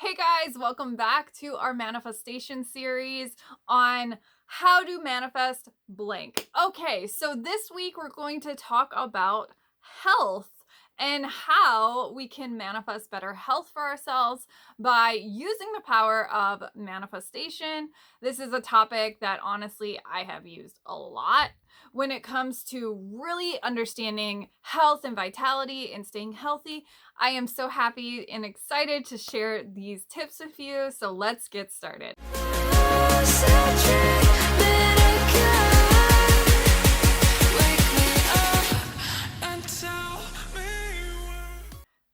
Hey guys, welcome back to our manifestation series on how to manifest blank. Okay, so this week we're going to talk about health and how we can manifest better health for ourselves by using the power of manifestation. This is a topic that honestly I have used a lot when it comes to really understanding health and vitality and staying healthy. I am so happy and excited to share these tips with you. So let's get started.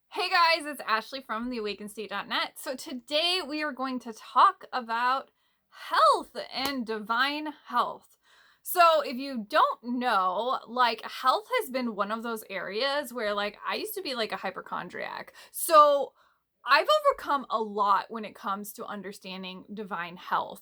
Hey guys, it's Ashley from theawakenstate.net. So today we are going to talk about health and divine health. So if you don't know, health has been one of those areas where I used to be like a hypochondriac. So I've overcome a lot when it comes to understanding divine health.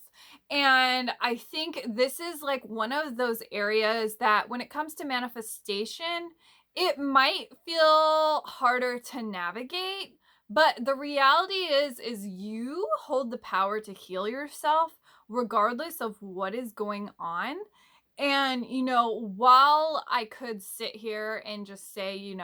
And I think this is like one of those areas that when it comes to manifestation, it might feel harder to navigate, but the reality is you hold the power to heal yourself regardless of what is going on. And, while I could sit here and just say,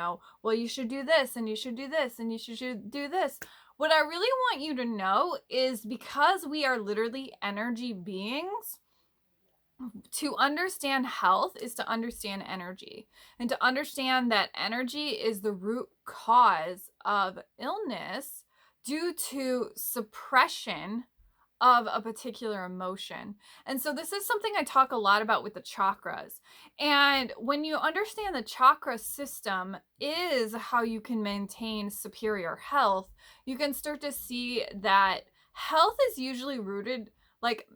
well, you should do this and you should do this and you should do this. What I really want you to know is because we are literally energy beings, to understand health is to understand energy, and to understand that energy is the root cause of illness due to suppression of a particular emotion. And so this is something I talk a lot about with the chakras. And when you understand the chakra system is how you can maintain superior health, you can start to see that health is usually rooted, like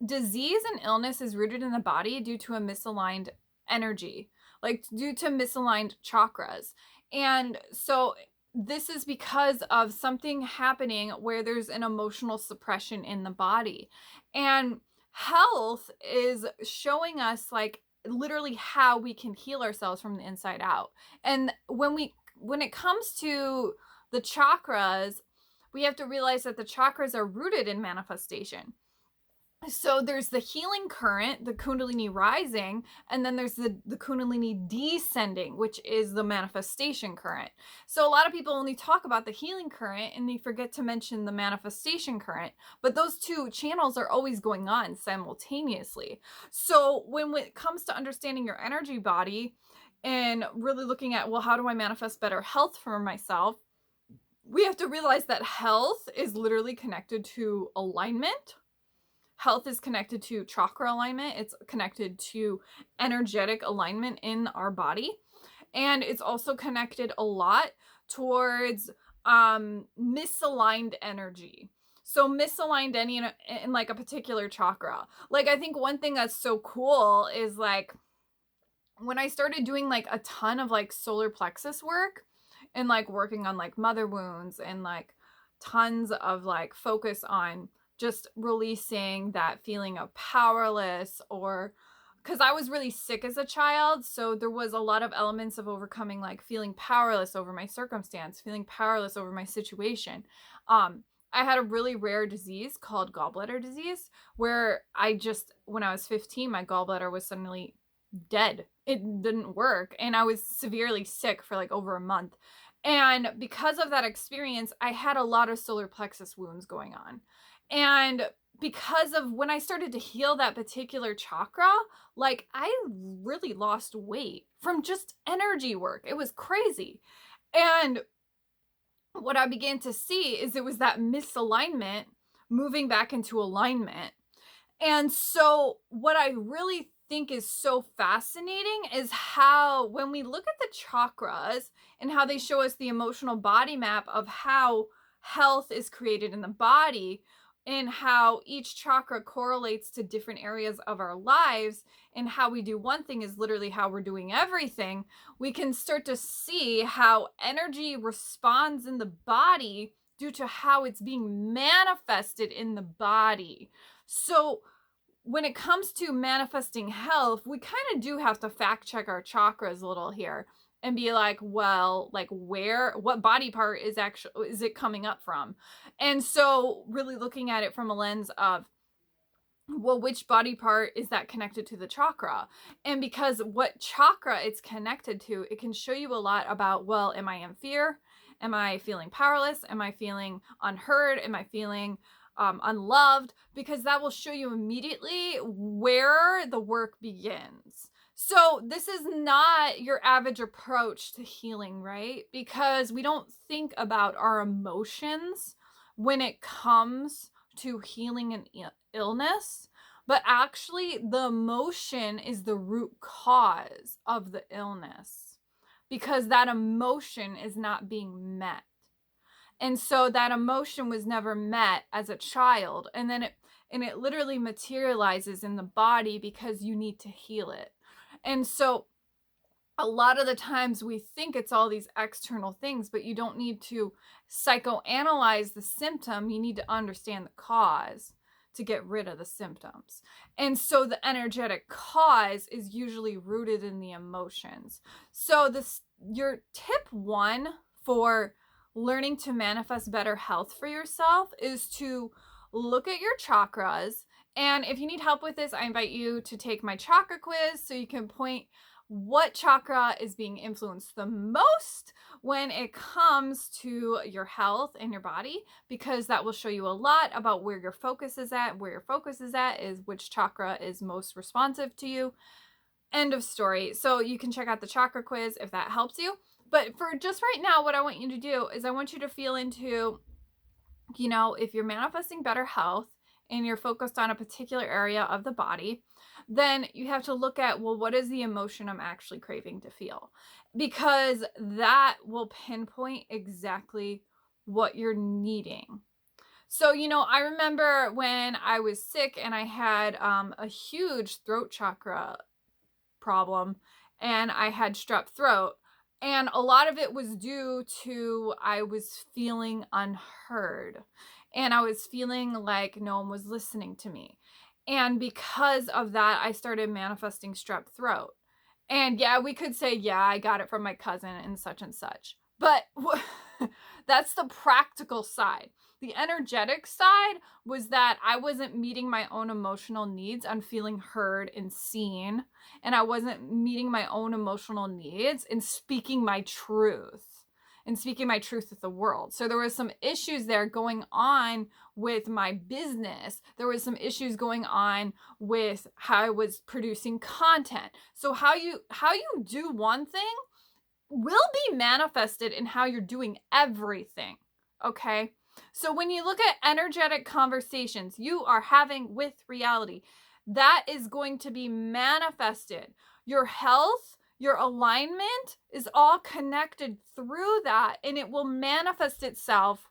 disease and illness is rooted in the body due to a misaligned energy, like due to misaligned chakras. And so this is because of something happening where there's an emotional suppression in the body. And health is showing us literally how we can heal ourselves from the inside out. And when it comes to the chakras, we have to realize that the chakras are rooted in manifestation. So there's the healing current, the Kundalini rising, and then there's the Kundalini descending, which is the manifestation current. So a lot of people only talk about the healing current and they forget to mention the manifestation current, but those two channels are always going on simultaneously. So when it comes to understanding your energy body and really looking at, well, how do I manifest better health for myself? We have to realize that health is literally connected to alignment. Health is connected to chakra alignment. It's connected to energetic alignment in our body. And it's also connected a lot towards misaligned energy. So misaligned any in like a particular chakra. Like I think one thing that's so cool is like when I started doing like a ton of like solar plexus work and like working on like mother wounds and like tons of like focus on just releasing that feeling of powerless, or because I was really sick as a child. So there was a lot of elements of overcoming, like feeling powerless over my circumstance, feeling powerless over my situation. I had a really rare disease called gallbladder disease, where when I was 15, my gallbladder was suddenly dead. It didn't work. And I was severely sick for like over a month. And because of that experience, I had a lot of solar plexus wounds going on. And because of when I started to heal that particular chakra, like I really lost weight from just energy work. It was crazy. And what I began to see is it was that misalignment moving back into alignment. And so what I really think is so fascinating is how when we look at the chakras and how they show us the emotional body map of how health is created in the body, and how each chakra correlates to different areas of our lives, and how we do one thing is literally how we're doing everything, we can start to see how energy responds in the body due to how it's being manifested in the body. So when it comes to manifesting health, we kind of do have to fact check our chakras a little here. and be like, well, like what body part is it coming up from? And so really looking at it from a lens of, well, which body part is that connected to the chakra? And because what chakra it's connected to, it can show you a lot about, well, am I in fear? Am I feeling powerless? Am I feeling unheard? Am I feeling unloved? Because that will show you immediately where the work begins. So this is not your average approach to healing, right? Because we don't think about our emotions when it comes to healing an illness, but actually the emotion is the root cause of the illness, because that emotion is not being met. And so that emotion was never met as a child, and then it literally materializes in the body because you need to heal it. And so a lot of the times we think it's all these external things, but you don't need to psychoanalyze the symptom. You need to understand the cause to get rid of the symptoms. And so the energetic cause is usually rooted in the emotions. So your tip 1 for learning to manifest better health for yourself is to look at your chakras. And if you need help with this, I invite you to take my chakra quiz so you can point what chakra is being influenced the most when it comes to your health and your body, because that will show you a lot about where your focus is at. Where your focus is at is which chakra is most responsive to you. End of story. So you can check out the chakra quiz if that helps you. But for just right now, what I want you to do is I want you to feel into, if you're manifesting better health and you're focused on a particular area of the body, then you have to look at, well, what is the emotion I'm actually craving to feel? Because that will pinpoint exactly what you're needing. So, I remember when I was sick and I had a huge throat chakra problem, and I had strep throat. And a lot of it was due to I was feeling unheard, and I was feeling like no one was listening to me. And because of that, I started manifesting strep throat. And yeah, we could say, yeah, I got it from my cousin and such. But that's the practical side. The energetic side was that I wasn't meeting my own emotional needs. I'm feeling heard and seen. And I wasn't meeting my own emotional needs and speaking my truth with the world. So there was some issues there going on with my business. There was some issues going on with how I was producing content. So how you do one thing will be manifested in how you're doing everything. Okay? So when you look at energetic conversations you are having with reality, that is going to be manifested. Your health, your alignment is all connected through that, and it will manifest itself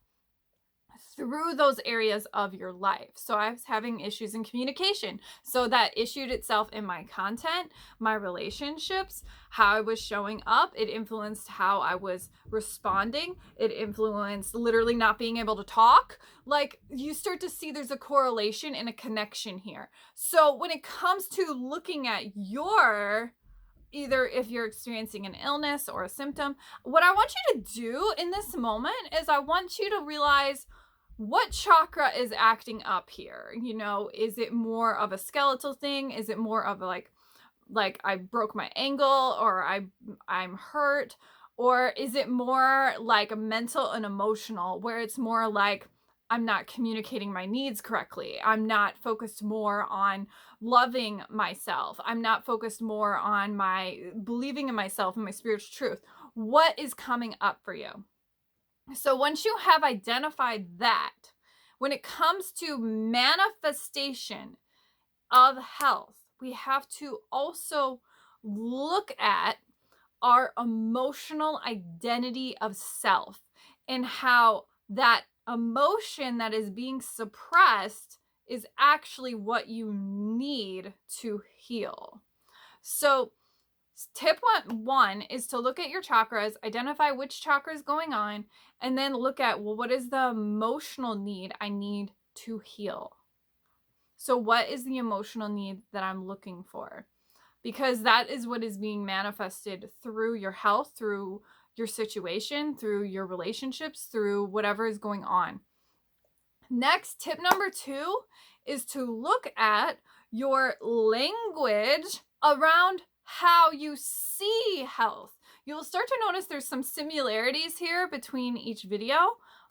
through those areas of your life. So I was having issues in communication. So that issued itself in my content, my relationships, how I was showing up. It influenced how I was responding. It influenced literally not being able to talk. Like, you start to see there's a correlation and a connection here. So when it comes to looking at either if you're experiencing an illness or a symptom, what I want you to do in this moment is I want you to realize what chakra is acting up here. Is it more of a skeletal thing? Is it more of a like I broke my ankle, or I'm hurt? Or is it more like a mental and emotional, where it's more like I'm not communicating my needs correctly. I'm not focused more on loving myself. I'm not focused more on my believing in myself and my spiritual truth. What is coming up for you? So once you have identified that, when it comes to manifestation of health, we have to also look at our emotional identity of self and how that emotion that is being suppressed is actually what you need to heal. So tip 1 is to look at your chakras, identify which chakra is going on, and then look at, well, what is the emotional need I need to heal? So what is the emotional need that I'm looking for? because that is what is being manifested through your health, through your situation, through your relationships, through whatever is going on. Next, tip number 2 is to look at your language around how you see health. You'll start to notice there's some similarities here between each video,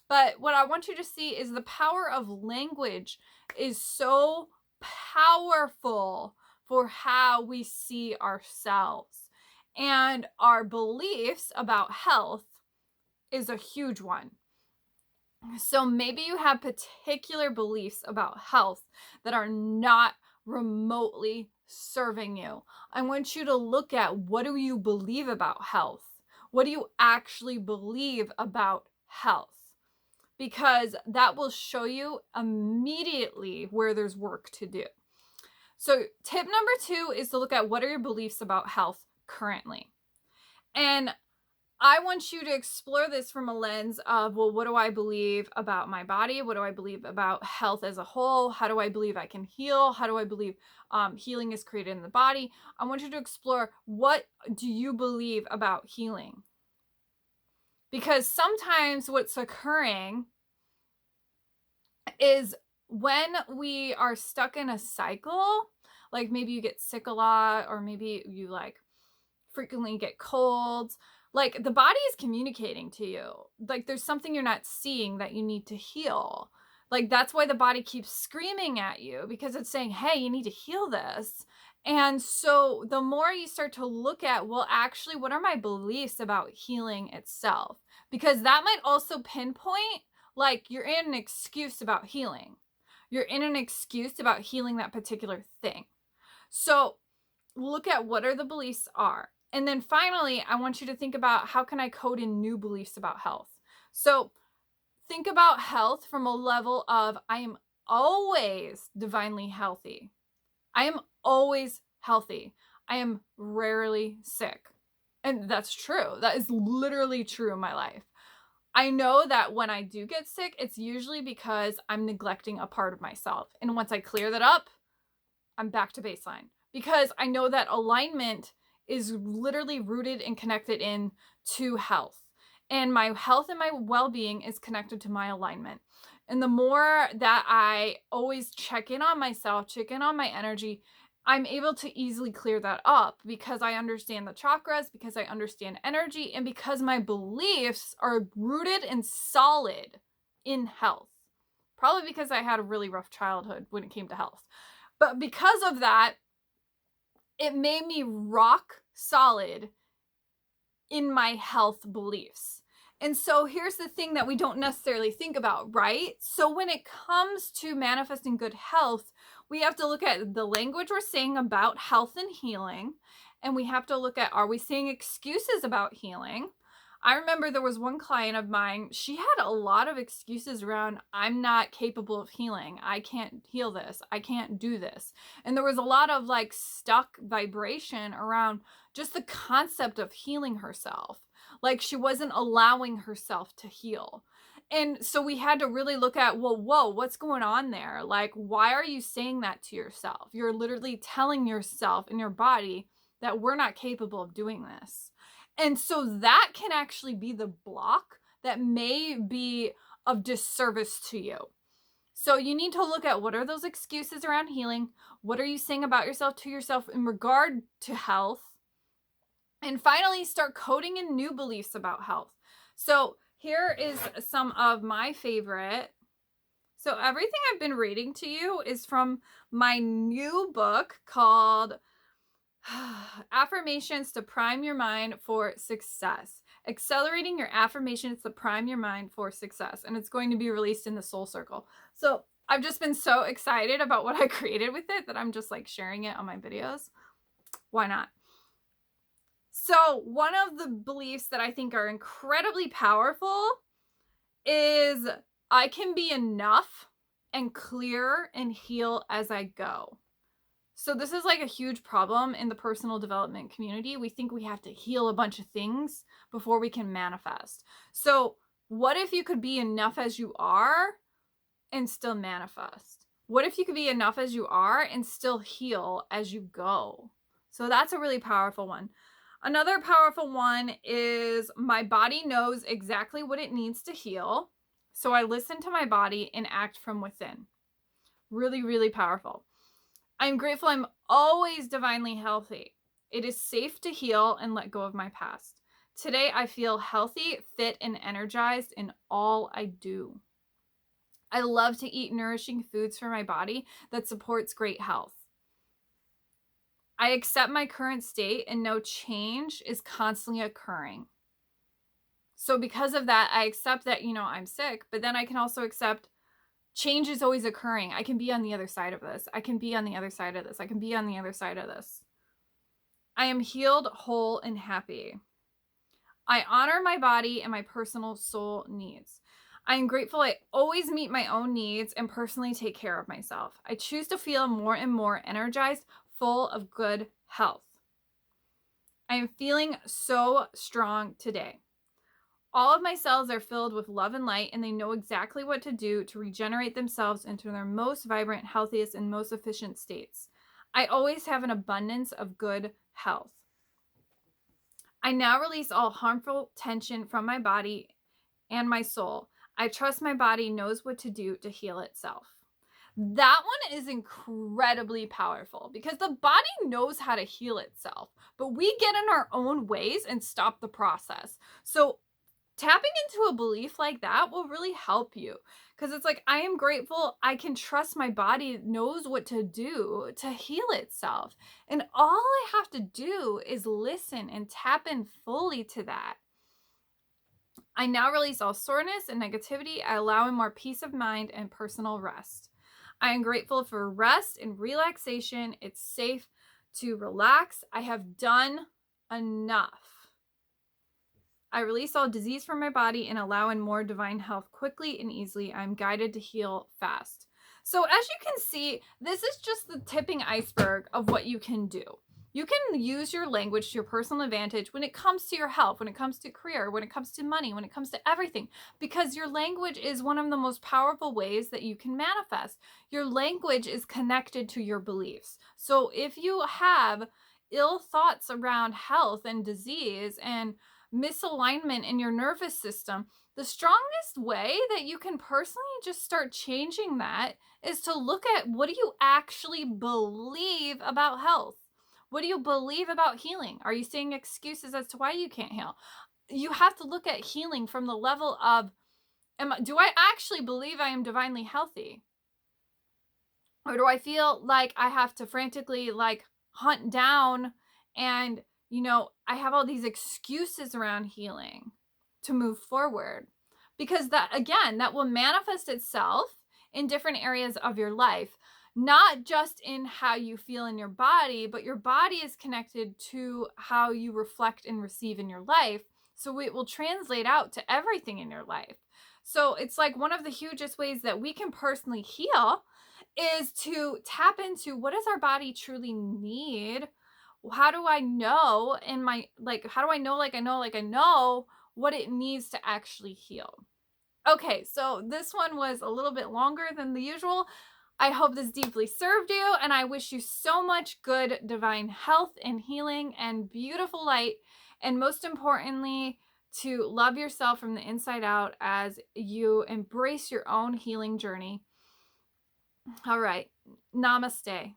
but what I want you to see is the power of language is so powerful for how we see ourselves. And our beliefs about health is a huge one. So maybe you have particular beliefs about health that are not remotely serving you. I want you to look at, what do you believe about health? What do you actually believe about health? Because that will show you immediately where there's work to do. So tip number 2 is to look at, what are your beliefs about health currently? And I want you to explore this from a lens of, well, what do I believe about my body? What do I believe about health as a whole? How do I believe I can heal? How do I believe healing is created in the body? I want you to explore, what do you believe about healing? Because sometimes what's occurring is when we are stuck in a cycle, like maybe you get sick a lot, or maybe you like frequently get colds, like the body is communicating to you. Like there's something you're not seeing that you need to heal. Like that's why the body keeps screaming at you, because it's saying, hey, you need to heal this. And so the more you start to look at, well, actually, what are my beliefs about healing itself? Because that might also pinpoint, like, you're in an excuse about healing. You're in an excuse about healing that particular thing. So look at what are the beliefs are. And then finally, I want you to think about, how can I code in new beliefs about health? So think about health from a level of, I am always divinely healthy. I am always healthy. I am rarely sick. And that's true. That is literally true in my life. I know that when I do get sick, it's usually because I'm neglecting a part of myself. And once I clear that up, I'm back to baseline. Because I know that alignment is literally rooted and connected in to health. And my health and my well-being is connected to my alignment. And the more that I always check in on myself, check in on my energy, I'm able to easily clear that up, because I understand the chakras, because I understand energy, and because my beliefs are rooted and solid in health. Probably because I had a really rough childhood when it came to health. But because of that, it made me rock solid in my health beliefs. And so here's the thing that we don't necessarily think about, right? So when it comes to manifesting good health, we have to look at the language we're saying about health and healing. And we have to look at, are we saying excuses about healing? I remember there was one client of mine, she had a lot of excuses around, I'm not capable of healing. I can't heal this. I can't do this. And there was a lot of like stuck vibration around just the concept of healing herself. Like she wasn't allowing herself to heal. And so we had to really look at, well, whoa, what's going on there? Like, why are you saying that to yourself? You're literally telling yourself and your body that we're not capable of doing this. And so that can actually be the block that may be of disservice to you. So you need to look at, what are those excuses around healing? What are you saying about yourself to yourself in regard to health? And finally, start coding in new beliefs about health. So here is some of my favorite. So everything I've been reading to you is from my new book called Affirmations to Prime Your Mind for Success. Accelerating your affirmations to prime your mind for success. And it's going to be released in the Soul Circle. So I've just been so excited about what I created with it that I'm just like sharing it on my videos. Why not? So one of the beliefs that I think are incredibly powerful is, I can be enough and clear and heal as I go. So this is like a huge problem in the personal development community. We think we have to heal a bunch of things before we can manifest. So what if you could be enough as you are and still manifest? What if you could be enough as you are and still heal as you go? So that's a really powerful one. Another powerful one is my body knows exactly what it needs to heal. So I listen to my body and act from within. Really, really powerful. I'm grateful I'm always divinely healthy. It is safe to heal and let go of my past. Today, I feel healthy, fit, and energized in all I do. I love to eat nourishing foods for my body that supports great health. I accept my current state and know change is constantly occurring. So because of that, I accept that, I'm sick, but then I can also accept change is always occurring. I can be on the other side of this. I can be on the other side of this. I can be on the other side of this. I am healed, whole, and happy. I honor my body and my personal soul needs. I am grateful I always meet my own needs and personally take care of myself. I choose to feel more and more energized, full of good health. I am feeling so strong today. All of my cells are filled with love and light, and they know exactly what to do to regenerate themselves into their most vibrant, healthiest, and most efficient states. I always have an abundance of good health. I now release all harmful tension from my body and my soul. I trust my body knows what to do to heal itself. That one is incredibly powerful because the body knows how to heal itself, but we get in our own ways and stop the process. So tapping into a belief like that will really help you, because it's like, I am grateful I can trust my body knows what to do to heal itself. And all I have to do is listen and tap in fully to that. I now release all soreness and negativity. I allow in more peace of mind and personal rest. I am grateful for rest and relaxation. It's safe to relax. I have done enough. I release all disease from my body and allow in more divine health quickly and easily. I'm guided to heal fast. So as you can see, this is just the tipping iceberg of what you can do. You can use your language to your personal advantage when it comes to your health, when it comes to career, when it comes to money, when it comes to everything, because your language is one of the most powerful ways that you can manifest. Your language is connected to your beliefs. So if you have ill thoughts around health and disease and misalignment in your nervous system, the strongest way that you can personally just start changing that is to look at, what do you actually believe about health? What do you believe about healing? Are you saying excuses as to why you can't heal? You have to look at healing from the level of, do I actually believe I am divinely healthy? Or do I feel like I have to frantically hunt down and I have all these excuses around healing to move forward? Because that, again, that will manifest itself in different areas of your life, not just in how you feel in your body, but your body is connected to how you reflect and receive in your life. So it will translate out to everything in your life. So it's like one of the hugest ways that we can personally heal is to tap into, what does our body truly need? How do I know how do I know I know what it needs to actually heal? Okay, so this one was a little bit longer than the usual. I hope this deeply served you, and I wish you so much good divine health and healing and beautiful light, and most importantly, to love yourself from the inside out as you embrace your own healing journey. All right, namaste.